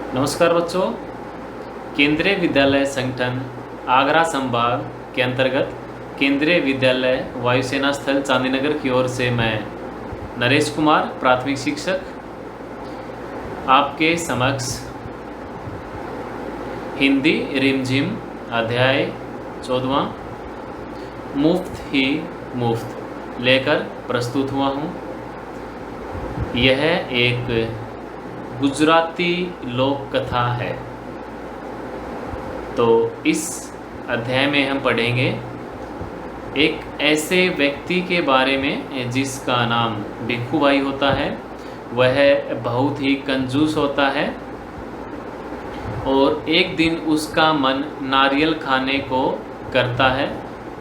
नमस्कार बच्चों। केंद्रीय विद्यालय संगठन आगरा संभाग के अंतर्गत केंद्रीय विद्यालय वायुसेना स्थल चांदीनगर की ओर से मैं नरेश कुमार प्राथमिक शिक्षक आपके समक्ष हिंदी रिमझिम अध्याय 14वां मुफ्त ही मुफ्त लेकर प्रस्तुत हुआ हूँ। यह एक गुजराती लोक कथा है। तो इस अध्याय में हम पढ़ेंगे एक ऐसे व्यक्ति के बारे में जिसका नाम भिक्खू भाई होता है। वह बहुत ही कंजूस होता है और एक दिन उसका मन नारियल खाने को करता है।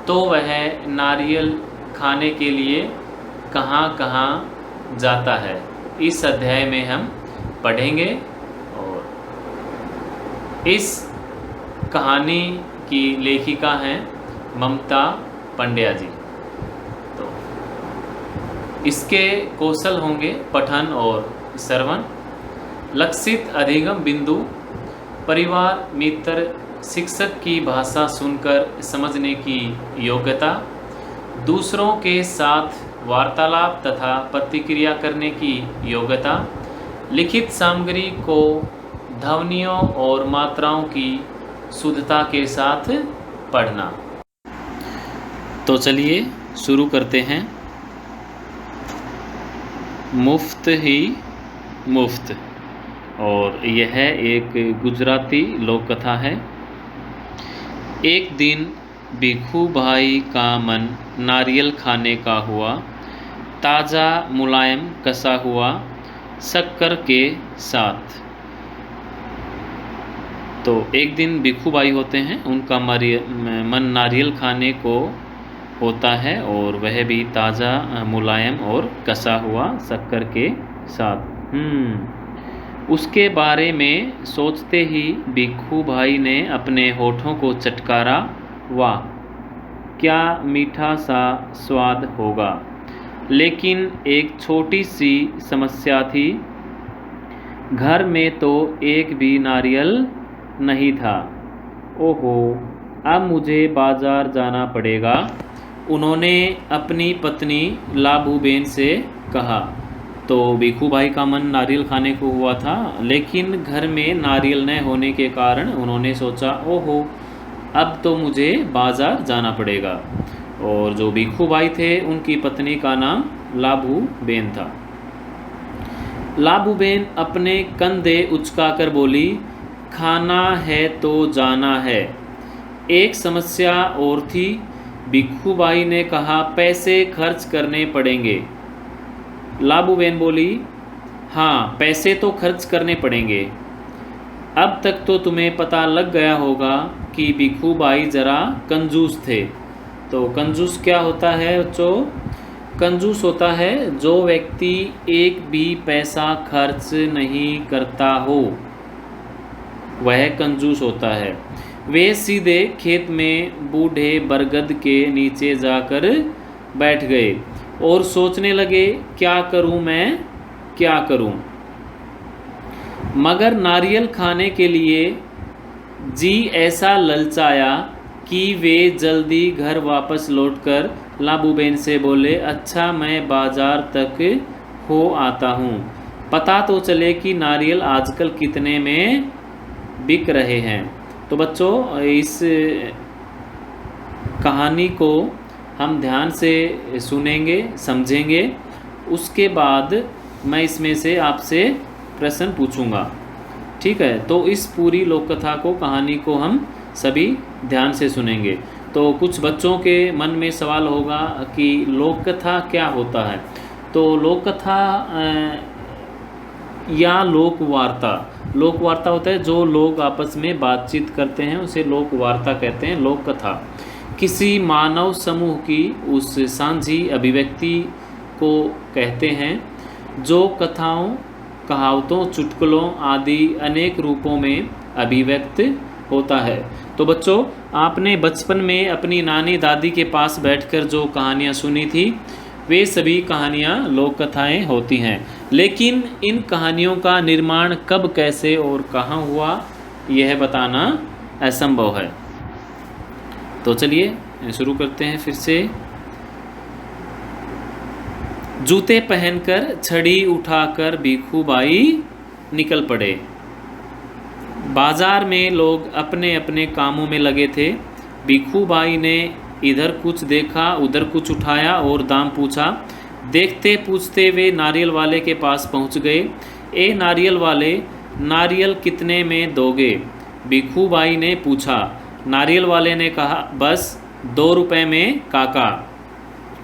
तो वह नारियल खाने के लिए कहाँ कहाँ जाता है, इस अध्याय में हम पढ़ेंगे। और इस कहानी की लेखिका हैं ममता पंड्या जी। तो इसके कौशल होंगे पठन और श्रवण। लक्षित अधिगम बिंदु, परिवार, मित्र, शिक्षक की भाषा सुनकर समझने की योग्यता, दूसरों के साथ वार्तालाप तथा प्रतिक्रिया करने की योग्यता, लिखित सामग्री को ध्वनियों और मात्राओं की शुद्धता के साथ पढ़ना। तो चलिए शुरू करते हैं। मुफ्त ही मुफ्त, और यह एक गुजराती लोक कथा है। एक दिन भिक्खू भाई का मन नारियल खाने का हुआ, ताज़ा मुलायम कसा हुआ शक्कर के साथ। तो एक दिन भिक्खू भाई होते हैं, उनका मन नारियल खाने को होता है और वह भी ताज़ा मुलायम और कसा हुआ शक्कर के साथ। उसके बारे में सोचते ही भिक्खू भाई ने अपने होठों को चटकारा। वाह, क्या मीठा सा स्वाद होगा। लेकिन एक छोटी सी समस्या थी, घर में तो एक भी नारियल नहीं था। ओहो, अब मुझे बाजार जाना पड़ेगा, उन्होंने अपनी पत्नी लाभूबेन से कहा। तो भिक्खू भाई का मन नारियल खाने को हुआ था, लेकिन घर में नारियल न होने के कारण उन्होंने सोचा, ओहो, अब तो मुझे बाजार जाना पड़ेगा। और जो भिक्खू भाई थे, उनकी पत्नी का नाम लाभूबेन था। लाभूबेन अपने कंधे उचकाकर बोली, खाना है तो जाना है। एक समस्या और थी। भिक्खू भाई ने कहा, पैसे खर्च करने पड़ेंगे। लाभूबेन बोली, हाँ, पैसे तो खर्च करने पड़ेंगे। अब तक तो तुम्हें पता लग गया होगा कि भिक्खू भाई ज़रा कंजूस थे। तो कंजूस क्या होता है बच्चों? कंजूस होता है जो व्यक्ति एक भी पैसा खर्च नहीं करता हो, वह कंजूस होता है। वे सीधे खेत में बूढ़े बरगद के नीचे जाकर बैठ गए और सोचने लगे, क्या करूं मैं, क्या करूं। मगर नारियल खाने के लिए जी ऐसा ललचाया कि वे जल्दी घर वापस लौटकर लाभूबेन से बोले, अच्छा, मैं बाजार तक हो आता हूँ, पता तो चले कि नारियल आजकल कितने में बिक रहे हैं। तो बच्चों, इस कहानी को हम ध्यान से सुनेंगे, समझेंगे। उसके बाद मैं इसमें से आपसे प्रश्न पूछूंगा, ठीक है? तो इस पूरी लोक कथा को, कहानी को हम सभी ध्यान से सुनेंगे। तो कुछ बच्चों के मन में सवाल होगा कि लोक कथा क्या होता है। तो लोक कथा या लोक वार्ता, लोक वार्ता होता है जो लोग आपस में बातचीत करते हैं, उसे लोक वार्ता कहते हैं। लोक कथा किसी मानव समूह की उस साझी अभिव्यक्ति को कहते हैं जो कथाओं, कहावतों, चुटकुलों आदि अनेक रूपों में अभिव्यक्त होता है। तो बच्चों, आपने बचपन में अपनी नानी दादी के पास बैठकर जो कहानियाँ सुनी थी, वे सभी कहानियाँ लोक कथाएँ होती हैं। लेकिन इन कहानियों का निर्माण कब, कैसे और कहाँ हुआ, यह बताना असंभव है। तो चलिए शुरू करते हैं फिर से। जूते पहनकर छड़ी उठाकर भिखूबाई निकल पड़े। बाजार में लोग अपने अपने कामों में लगे थे। भिखूबाई ने इधर कुछ देखा, उधर कुछ उठाया और दाम पूछा। देखते पूछते वे नारियल वाले के पास पहुंच गए। ए नारियल वाले, नारियल कितने में दोगे? भिखूबाई ने पूछा। नारियल वाले ने कहा, बस 2 रुपये में काका।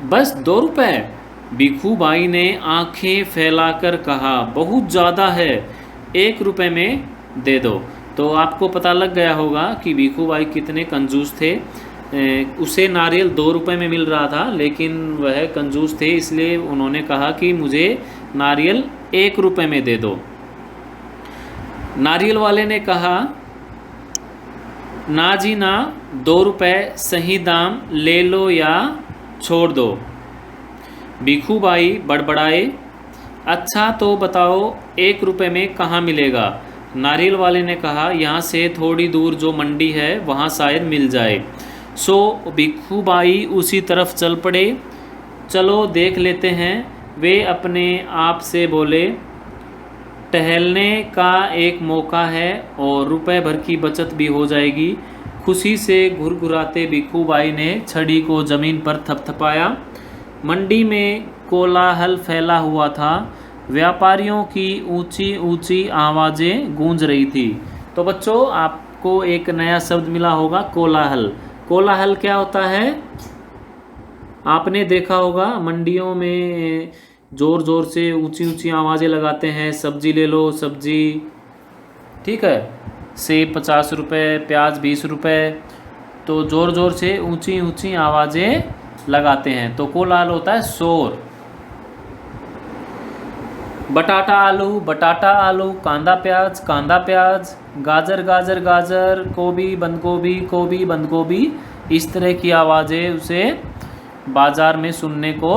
बस 2 रुपये? भिखूबाई ने आंखें फैलाकर कहा, बहुत ज़्यादा है, 1 रुपये में दे दो। तो आपको पता लग गया होगा कि भिखूबाई कितने कंजूस थे। उसे नारियल 2 रुपये में मिल रहा था, लेकिन वह कंजूस थे, इसलिए उन्होंने कहा कि मुझे नारियल 1 रुपये में दे दो। नारियल वाले ने कहा, ना जी ना, 2 रुपये सही दाम, ले लो या छोड़ दो। भिखूबाई बड़बड़ाए, अच्छा तो बताओ 1 रुपये में कहाँ मिलेगा? नारियल वाले ने कहा, यहाँ से थोड़ी दूर जो मंडी है वहाँ शायद मिल जाए। सो भिखूबाई उसी तरफ चल पड़े। चलो देख लेते हैं, वे अपने आप से बोले। टहलने का एक मौका है और रुपए भर की बचत भी हो जाएगी। खुशी से घुरघुराते भिखूबाई ने छड़ी को ज़मीन पर थपथपाया। मंडी में कोलाहल फैला हुआ था। व्यापारियों की ऊंची ऊंची आवाज़ें गूंज रही थी। तो बच्चों, आपको एक नया शब्द मिला होगा, कोलाहल। कोलाहल क्या होता है? आपने देखा होगा मंडियों में ज़ोर ज़ोर से ऊंची ऊंची आवाज़ें लगाते हैं, सब्जी ले लो सब्जी, ठीक है, सेब 50 रुपये, प्याज 20 रुपये। तो ज़ोर ज़ोर से ऊंची ऊंची आवाज़ें लगाते हैं, तो कोलाहल होता है शोर। बटाटा आलू, बटाटा आलू, कांदा प्याज, कांदा प्याज, गाजर गाजर गाजर, गोभी बंद गोभी, गोभी बंद गोभी, इस तरह की आवाज़ें उसे बाजार में सुनने को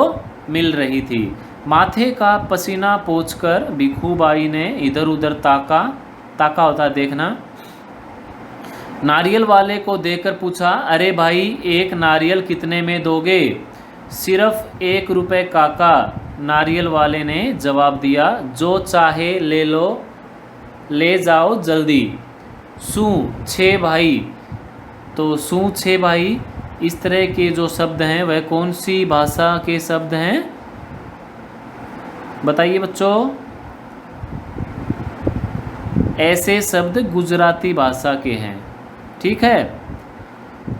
मिल रही थी। माथे का पसीना पोंछकर भिखूबाई ने इधर उधर ताका। ताका होता है देखना। नारियल वाले को देखकर पूछा, अरे भाई, 1 नारियल कितने में दोगे? सिर्फ 1 रुपये काका, नारियल वाले ने जवाब दिया। जो चाहे ले लो, ले जाओ जल्दी। सू 6 भाई। तो सू 6 भाई, इस तरह के जो शब्द हैं वह कौन सी भाषा के शब्द हैं? बताइए बच्चों। ऐसे शब्द गुजराती भाषा के हैं, ठीक है।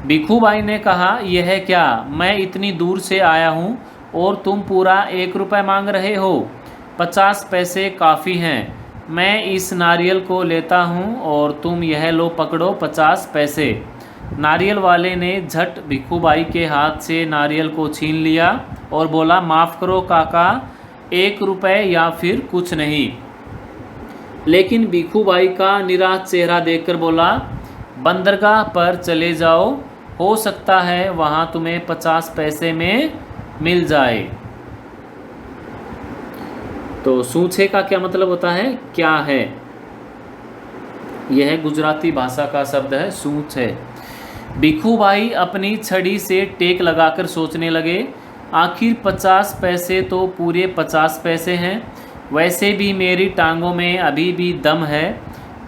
भिखूबाई ने कहा, यह क्या, मैं इतनी दूर से आया हूँ और तुम पूरा 1 रुपये मांग रहे हो? 50 पैसे काफ़ी हैं। मैं इस नारियल को लेता हूँ और तुम यह लो पकड़ो 50 पैसे। नारियल वाले ने झट भिखूबाई के हाथ से नारियल को छीन लिया और बोला, माफ़ करो काका, 1 रुपये या फिर कुछ नहीं। लेकिन भिखूबाई का निराश चेहरा देखकर बोला, बंदरगाह पर चले जाओ, हो सकता है वहाँ तुम्हें 50 पैसे में मिल जाए। तो सूछे का क्या मतलब होता है? क्या है? यह गुजराती भाषा का शब्द है, सूछ है। भिखूबाई अपनी छड़ी से टेक लगाकर सोचने लगे, आखिर 50 पैसे तो पूरे 50 पैसे हैं। वैसे भी मेरी टांगों में अभी भी दम है।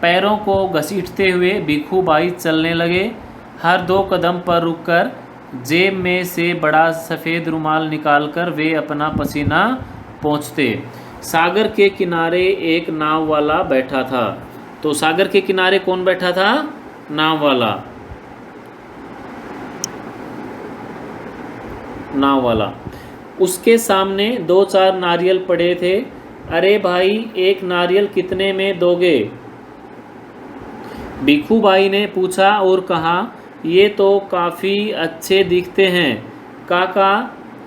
पैरों को घसीटते हुए भिखूबाई चलने लगे। हर 2 कदम पर रुककर जेब में से बड़ा सफ़ेद रुमाल निकालकर वे अपना पसीना पोंछते। सागर के किनारे एक नाव वाला बैठा था। तो सागर के किनारे कौन बैठा था? नाव वाला। नाव वाला। उसके सामने 2-4 नारियल पड़े थे। अरे भाई, 1 नारियल कितने में दोगे? भिखूबाई ने पूछा और कहा, ये तो काफ़ी अच्छे दिखते हैं काका,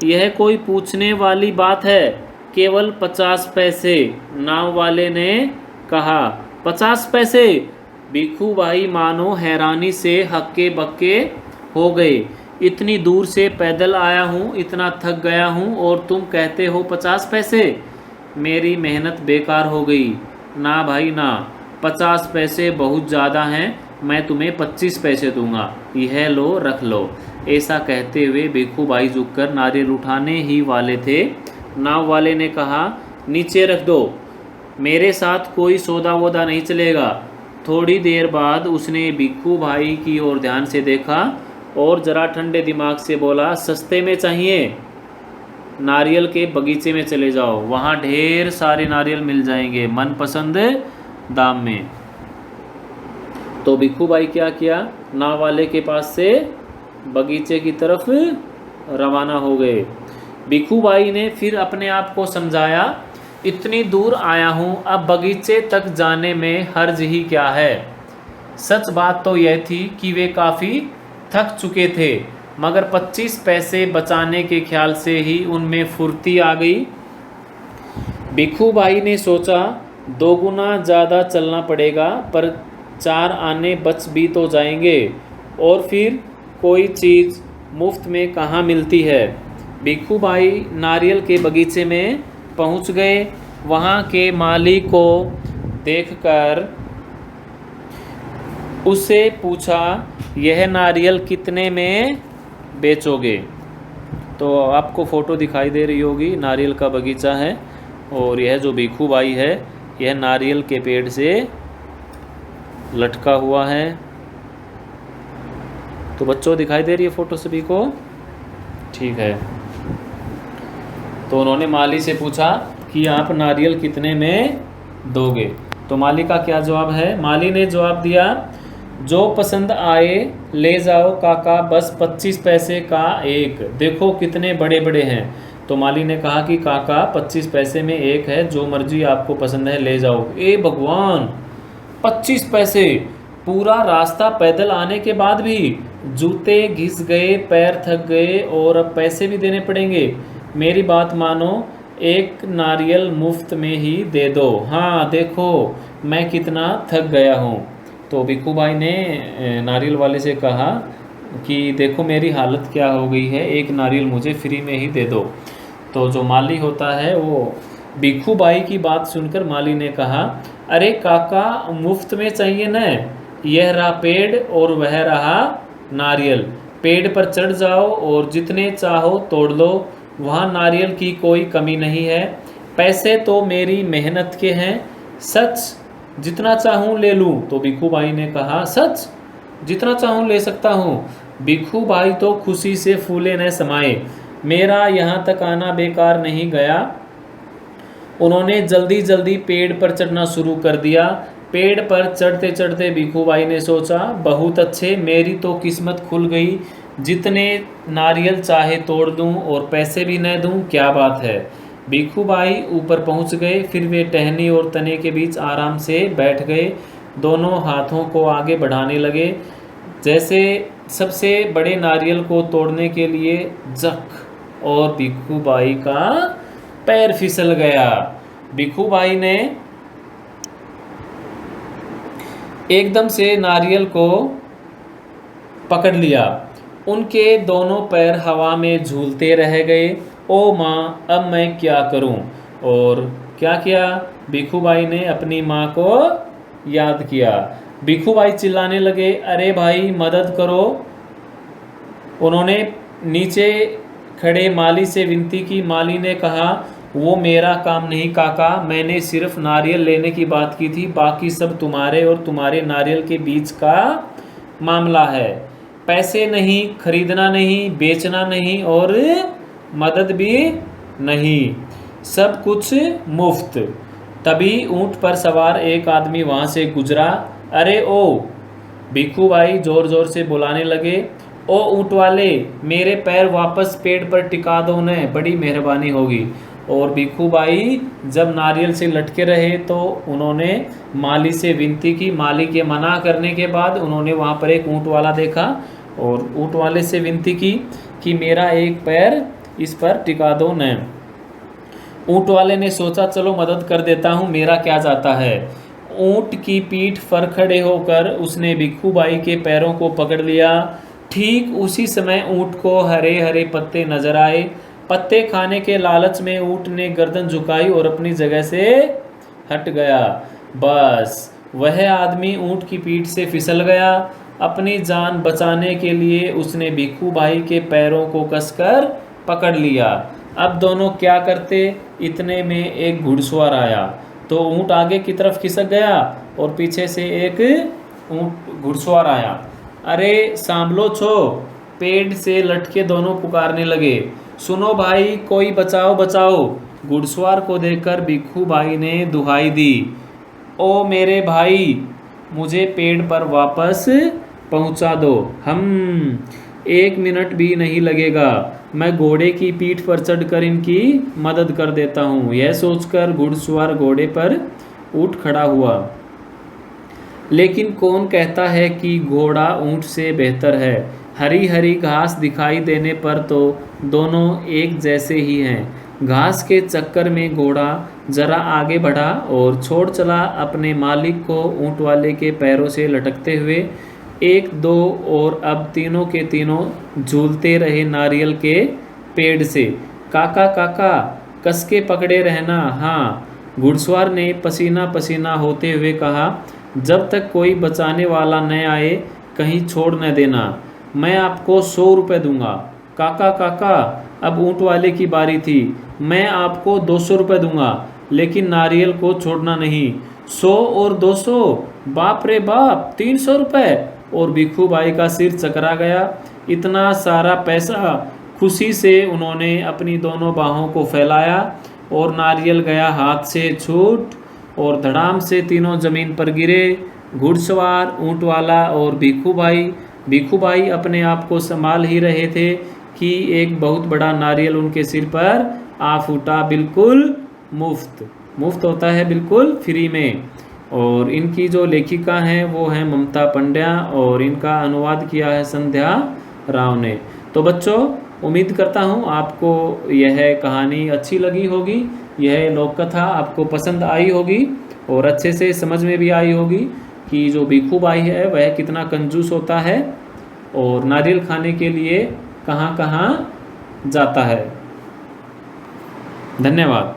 यह कोई पूछने वाली बात है, केवल 50 पैसे। नाव वाले ने कहा। 50 पैसे? भिखूबाई मानो हैरानी से हक्के बक्के हो गए। इतनी दूर से पैदल आया हूँ, इतना थक गया हूँ और तुम कहते हो 50 पैसे। मेरी मेहनत बेकार हो गई। ना भाई ना, 50 पैसे बहुत ज़्यादा हैं, मैं तुम्हें 25 पैसे दूंगा, यह लो रख लो। ऐसा कहते हुए भिखू भाई झुककर नारियल उठाने ही वाले थे। नाव वाले ने कहा, नीचे रख दो, मेरे साथ कोई सौदा वोदा नहीं चलेगा। थोड़ी देर बाद उसने भिखू भाई की ओर ध्यान से देखा और ज़रा ठंडे दिमाग से बोला, सस्ते में चाहिए, नारियल के बगीचे में चले जाओ, वहाँ ढेर सारे नारियल मिल जाएंगे मनपसंद दाम में। तो भिखू भाई क्या किया, नाव वाले के पास से बगीचे की तरफ रवाना हो गए। भिखू भाई ने फिर अपने आप को समझाया, इतनी दूर आया हूँ, अब बगीचे तक जाने में हर्ज ही क्या है। सच बात तो यह थी कि वे काफ़ी थक चुके थे, मगर 25 पैसे बचाने के ख्याल से ही उनमें फुर्ती आ गई। भिखू भाई ने सोचा, 2 गुना ज़्यादा चलना पड़ेगा, पर 4 आने बच भी तो जाएंगे, और फिर कोई चीज़ मुफ्त में कहाँ मिलती है। भिखू भाई नारियल के बगीचे में पहुँच गए। वहाँ के माली को देखकर उससे पूछा, यह नारियल कितने में बेचोगे। तो आपको फ़ोटो दिखाई दे रही होगी, नारियल का बगीचा है और यह जो भिखू भाई है यह नारियल के पेड़ से लटका हुआ है। तो बच्चों दिखाई दे रही है फ़ोटो सभी को? ठीक है। तो उन्होंने माली से पूछा कि आप नारियल कितने में दोगे। तो माली का क्या जवाब है? माली ने जवाब दिया, जो पसंद आए ले जाओ काका, बस 25 पैसे का एक, देखो कितने बड़े बड़े हैं। तो माली ने कहा कि काका 25 पैसे में एक है, जो मर्जी आपको पसंद है ले जाओ। ए भगवान, 25 पैसे! पूरा रास्ता पैदल आने के बाद भी जूते घिस गए, पैर थक गए और अब पैसे भी देने पड़ेंगे। मेरी बात मानो, एक नारियल मुफ्त में ही दे दो। हाँ देखो मैं कितना थक गया हूँ। तो भिखू भाई ने नारियल वाले से कहा कि देखो मेरी हालत क्या हो गई है, एक नारियल मुझे फ्री में ही दे दो। तो जो माली होता है वो भिखू भाई की बात सुनकर माली ने कहा, अरे काका मुफ्त में चाहिए न, यह रहा पेड़ और वह रहा नारियल, पेड़ पर चढ़ जाओ और जितने चाहो तोड़ लो, वहाँ नारियल की कोई कमी नहीं है। पैसे तो मेरी मेहनत के हैं, सच जितना चाहूँ ले लूँ। तो भिखू भाई ने कहा, सच जितना चाहूँ ले सकता हूँ। भिखू भाई तो खुशी से फूले न समाये, मेरा यहाँ तक आना बेकार नहीं गया। उन्होंने जल्दी जल्दी पेड़ पर चढ़ना शुरू कर दिया। पेड़ पर चढ़ते चढ़ते भिखू भाई ने सोचा, बहुत अच्छे, मेरी तो किस्मत खुल गई, जितने नारियल चाहे तोड़ दूं और पैसे भी न दूं, क्या बात है। भिखू भाई ऊपर पहुंच गए, फिर वे टहनी और तने के बीच आराम से बैठ गए, दोनों हाथों को आगे बढ़ाने लगे, जैसे सबसे बड़े नारियल को तोड़ने के लिए जक, और भिखू भाई का पैर फिसल गया। भिखू भाई ने एकदम से नारियल को पकड़ लिया, उनके दोनों पैर हवा में झूलते रह गए। ओ माँ, अब मैं क्या करूं? और क्या किया? भिखू भाई ने अपनी माँ को याद किया। भिखू भाई चिल्लाने लगे, अरे भाई मदद करो। उन्होंने नीचे खड़े माली से विनती की। माली ने कहा, वो मेरा काम नहीं काका, मैंने सिर्फ नारियल लेने की बात की थी, बाकी सब तुम्हारे और तुम्हारे नारियल के बीच का मामला है। पैसे नहीं, खरीदना नहीं, बेचना नहीं और मदद भी नहीं, सब कुछ मुफ्त। तभी ऊंट पर सवार एक आदमी वहाँ से गुजरा। अरे ओ, भिखू भाई जोर जोर से बुलाने लगे, ओ ऊंट वाले, मेरे पैर वापस पेड़ पर टिका दो न, बड़ी मेहरबानी होगी। और भिखू भाई जब नारियल से लटके रहे तो उन्होंने माली से विनती की। माली के मना करने के बाद उन्होंने वहाँ पर एक ऊंट वाला देखा और ऊंट वाले से विनती की कि मेरा एक पैर इस पर टिका दो न। ऊंट वाले ने सोचा, चलो मदद कर देता हूँ, मेरा क्या जाता है। ऊंट की पीठ पर खड़े होकर उसने भिखू भाई के पैरों को पकड़ लिया ठीक उसी समय ऊँट को हरे हरे पत्ते नजर आए। पत्ते खाने के लालच में ऊँट ने गर्दन झुकाई और अपनी जगह से हट गया। बस वह आदमी ऊँट की पीठ से फिसल गया। अपनी जान बचाने के लिए उसने भिखू भाई के पैरों को कसकर पकड़ लिया। अब दोनों क्या करते, इतने में एक घुड़सवार आया तो ऊँट आगे की तरफ खिसक गया और पीछे से एक ऊँट घुड़सवार आया। अरे सांभलो छो, पेड़ से लटके दोनों पुकारने लगे, सुनो भाई, कोई बचाओ बचाओ। घुड़सवार को देखकर भिखू भाई ने दुहाई दी, ओ मेरे भाई, मुझे पेड़ पर वापस पहुंचा दो। हम 1 मिनट भी नहीं लगेगा, मैं घोड़े की पीठ पर चढ़कर इनकी मदद कर देता हूँ। यह सोचकर घुड़सवार घोड़े पर उठ खड़ा हुआ। लेकिन कौन कहता है कि घोड़ा ऊँट से बेहतर है। हरी हरी घास दिखाई देने पर तो दोनों एक जैसे ही हैं। घास के चक्कर में घोड़ा जरा आगे बढ़ा और छोड़ चला अपने मालिक को ऊँट वाले के पैरों से लटकते हुए। 1 2 और अब तीनों के तीनों झूलते रहे नारियल के पेड़ से। काका काका, कस के पकड़े रहना। हाँ, घुड़सवार ने पसीना पसीना होते हुए कहा, जब तक कोई बचाने वाला न आए कहीं छोड़ न देना। मैं आपको 100 रुपये दूंगा। काका काका, अब ऊँट वाले की बारी थी। मैं आपको 200 रुपये दूंगा, लेकिन नारियल को छोड़ना नहीं। 100 और 200, बाप रे बाप, 300 रुपये। और भिखू भाई का सिर चकरा गया। इतना सारा पैसा! खुशी से उन्होंने अपनी दोनों बाहों को फैलाया और नारियल गया हाथ से छूट और धड़ाम से तीनों जमीन पर गिरे। घुड़सवार, ऊँट वाला और भिखू भाई। भिखू भाई अपने आप को संभाल ही रहे थे कि एक बहुत बड़ा नारियल उनके सिर पर आ फूटा, बिल्कुल मुफ्त। मुफ्त होता है बिल्कुल फ्री में। और इनकी जो लेखिका हैं वो हैं ममता पंड्या और इनका अनुवाद किया है संध्या राव ने। तो बच्चों, उम्मीद करता हूँ आपको यह कहानी अच्छी लगी होगी, यह लोक कथा आपको पसंद आई होगी और अच्छे से समझ में भी आई होगी कि जो भिखू भाई है वह कितना कंजूस होता है और नारियल खाने के लिए कहाँ कहाँ जाता है। धन्यवाद।